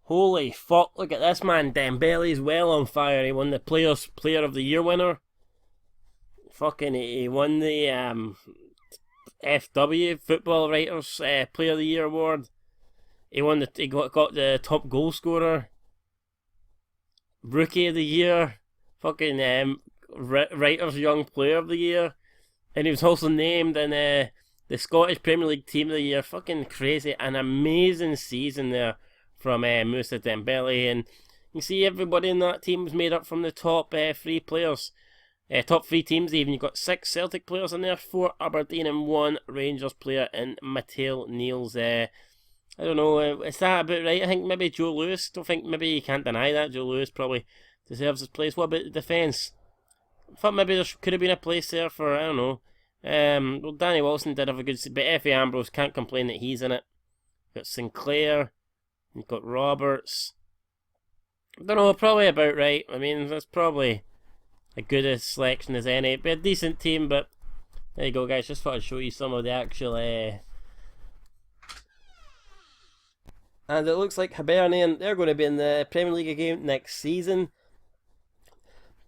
Holy fuck, look at this man. Dembele's well on fire. He won the Player of the Year winner. Fucking, he won the FW, Football Writers Player of the Year award. He got the top goal scorer. Rookie of the Year. Fucking Writers Young Player of the Year. And he was also named in the Scottish Premier League Team of the Year. Fucking crazy. An amazing season there from Moussa Dembele. And you see everybody in that team was made up from the top three players. Top three teams even. You've got 6 Celtic players in there, 4 Aberdeen and 1 Rangers player in Mateo Niels. I don't know, is that about right? I think maybe Joe Lewis. Don't think, maybe you can't deny that. Joe Lewis probably deserves his place. What about the defence? I thought maybe there could have been a place there for, I don't know. Well, Danny Wilson did have a good, but Effie Ambrose, can't complain that he's in it. You've got Sinclair, you've got Roberts. I don't know, probably about right. I mean, that's probably a good a selection as any. It'd be a decent team, but there you go, guys. Just thought I'd show you some of the actual. And it looks like Hibernian, they're going to be in the Premier League again next season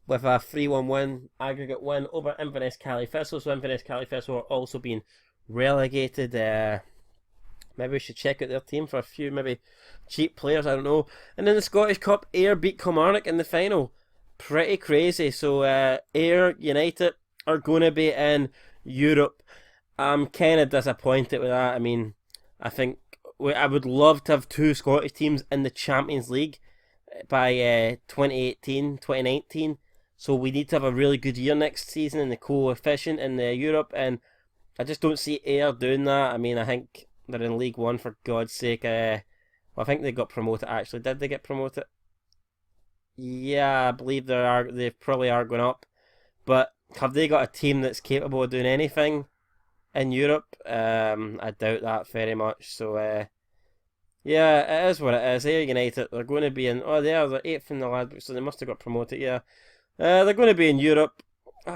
with a 3-1 win, aggregate win over Inverness Califiscal. So Inverness Califiscal are also being relegated. Maybe we should check out their team for a few maybe cheap players, I don't know. And in the Scottish Cup, Ayr beat Kilmarnock in the final. Pretty crazy. So Ayr United are going to be in Europe. I'm kind of disappointed with that. I mean, I think I would love to have 2 Scottish teams in the Champions League by 2018, 2019. So we need to have a really good year next season in the coefficient in the Europe, and I just don't see Ayr doing that. I mean, I think they're in League One, for God's sake. Well, I think they got promoted actually. Did they get promoted? Yeah, I believe they probably are going up. But have they got a team that's capable of doing anything in Europe? I doubt that very much. So yeah, it is what it is. Ayr United, they're going to be in. Oh, they are. They're 8th in the Ladbrokes, so they must have got promoted. Yeah, they're going to be in Europe.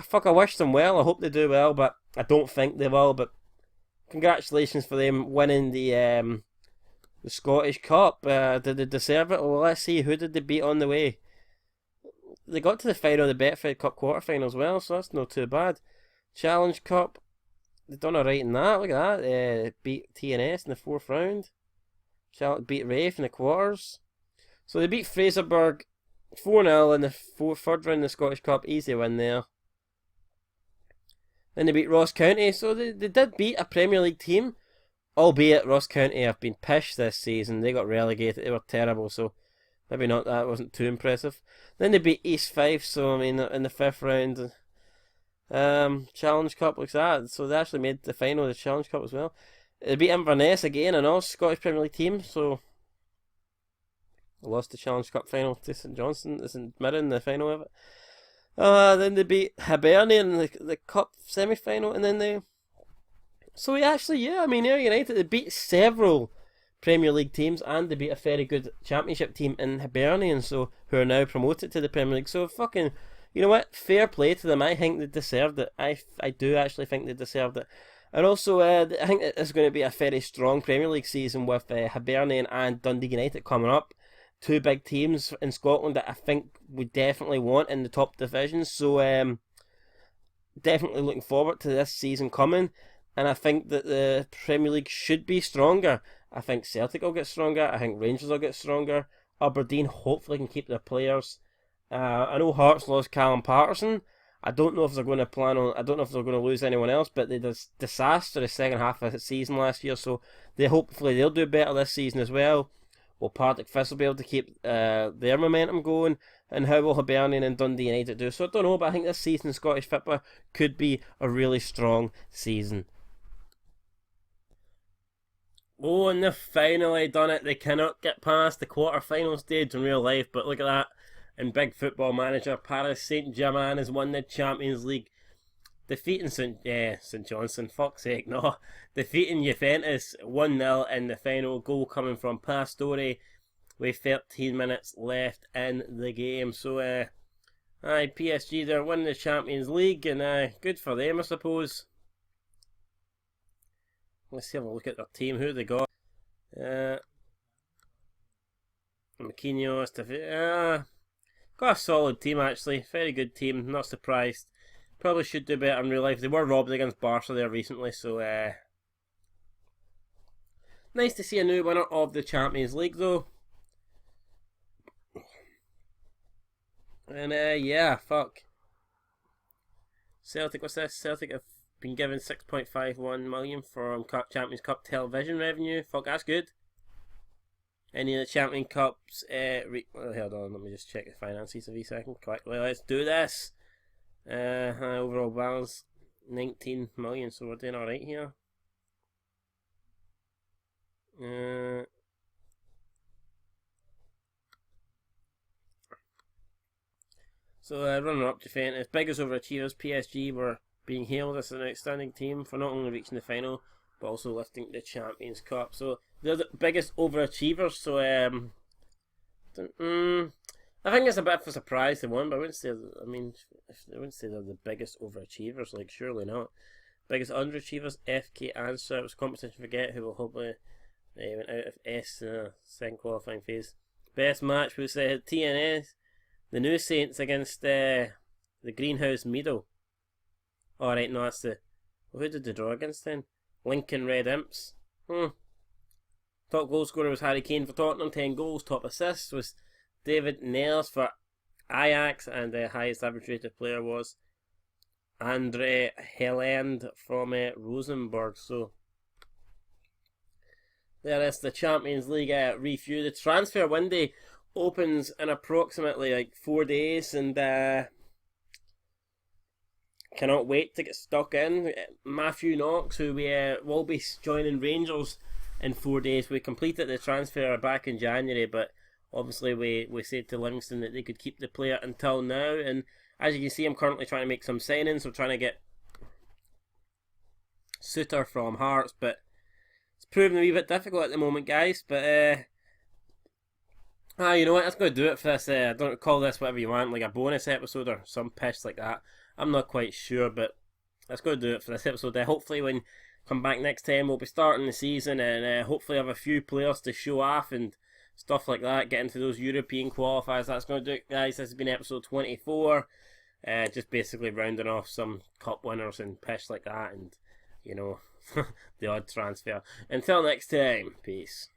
Fuck, I wish them well. I hope they do well, but I don't think they will. But congratulations for them winning the Scottish Cup. Did they deserve it? Well, let's see. Who did they beat on the way? They got to the final of the Betfred Cup quarterfinal as well, so that's not too bad. Challenge Cup, they've done alright in that. Look at that. Beat TNS in the 4th round. Beat Rafe in the quarters. So they beat Fraserburgh 4-0 in the 3rd round of the Scottish Cup. Easy win there. Then they beat Ross County. So they did beat a Premier League team. Albeit Ross County have been pished this season. They got relegated. They were terrible. So maybe not, that wasn't too impressive. Then they beat East Fife. So I mean, in the 5th round. Challenge Cup looks like that. So they actually made the final of the Challenge Cup as well. They beat Inverness again, another Scottish Premier League team. So they lost the Challenge Cup final to St Johnstone. St Mirren in the final of it. Then they beat Hibernian in the Cup semi-final, and then they. So actually, yeah, I mean, Ayr United, they beat several Premier League teams, and they beat a very good Championship team in Hibernian, so who are now promoted to the Premier League. So fucking, you know what? Fair play to them. I think they deserved it. I do actually think they deserved it. And also, I think it's going to be a very strong Premier League season with Hibernian and Dundee United coming up. 2 big teams in Scotland that I think we definitely want in the top divisions. So definitely looking forward to this season coming. And I think that the Premier League should be stronger. I think Celtic will get stronger. I think Rangers will get stronger. Aberdeen hopefully can keep their players. I know Hearts lost Callum Patterson. I don't know if they're going to plan on. I don't know if they're going to lose anyone else. But they did disastrous second half of the season last year. So hopefully they'll do better this season as well. Will Partick Thistle be able to keep their momentum going? And how will Hibernian and Dundee United do? So I don't know, but I think this season in Scottish football could be a really strong season. Oh, and they've finally done it. They cannot get past the quarter-final stage in real life, but look at that. In Big Football Manager, Paris Saint-Germain has won the Champions League, defeating St Johnstone, fuck's sake, no. Defeating Juventus 1-0 in the final, goal coming from Pastore with 13 minutes left in the game. So, PSG, they're winning the Champions League, and good for them, I suppose. Let's have a look at their team, who they got. Marquinhos, got a solid team actually. Very good team. Not surprised. Probably should do better in real life. They were robbed against Barca there recently, so nice to see a new winner of the Champions League though. And yeah, fuck. Celtic, what's this? Celtic have been given 6.51 million from Champions Cup television revenue. Fuck, that's good. Any of the Champions Cups? Hold on, let me just check the finances of a second quickly. Let's do this. Overall balance 19 million, so we're doing alright here. So runner up Juventus, biggest overachievers, PSG were being hailed as an outstanding team for not only reaching the final but also lifting the Champions Cup. So they're the biggest overachievers. So I think it's a bit of a surprise they won, but I wouldn't say. I wouldn't say they're the biggest overachievers. Like, surely not. Biggest underachievers, FK Answer. It was competition forget who will hopefully went out of S second qualifying phase. Best match was TNS. The New Saints against the Greenhouse Meadow. Alright, no, that's the... Well, who did they draw against then? Lincoln Red Imps. Top goal scorer was Harry Kane for Tottenham, 10 goals. Top assists was David Nels for Ajax, and the highest average rated player was Andre Helland from Rosenborg. So there is the Champions League review. The transfer window opens in approximately like 4 days, and cannot wait to get stuck in. Matthew Knox, who we will be joining Rangers in 4 days. We completed the transfer back in January, but obviously we said to Livingston that they could keep the player until now, and as you can see, I'm currently trying to make some signings. I'm trying to get Suter from Hearts, but it's proving a wee bit difficult at the moment, guys. But you know what, that's going to do it for this. I don't call this whatever you want, like a bonus episode or some piss like that. I'm not quite sure, but that's going to do it for this episode. Hopefully when come back next time, we'll be starting the season, and hopefully have a few players to show off and stuff like that, get into those European qualifiers. That's going to do it, guys. This has been episode 24. Just basically rounding off some cup winners and pish like that, and, you know, the odd transfer. Until next time, peace.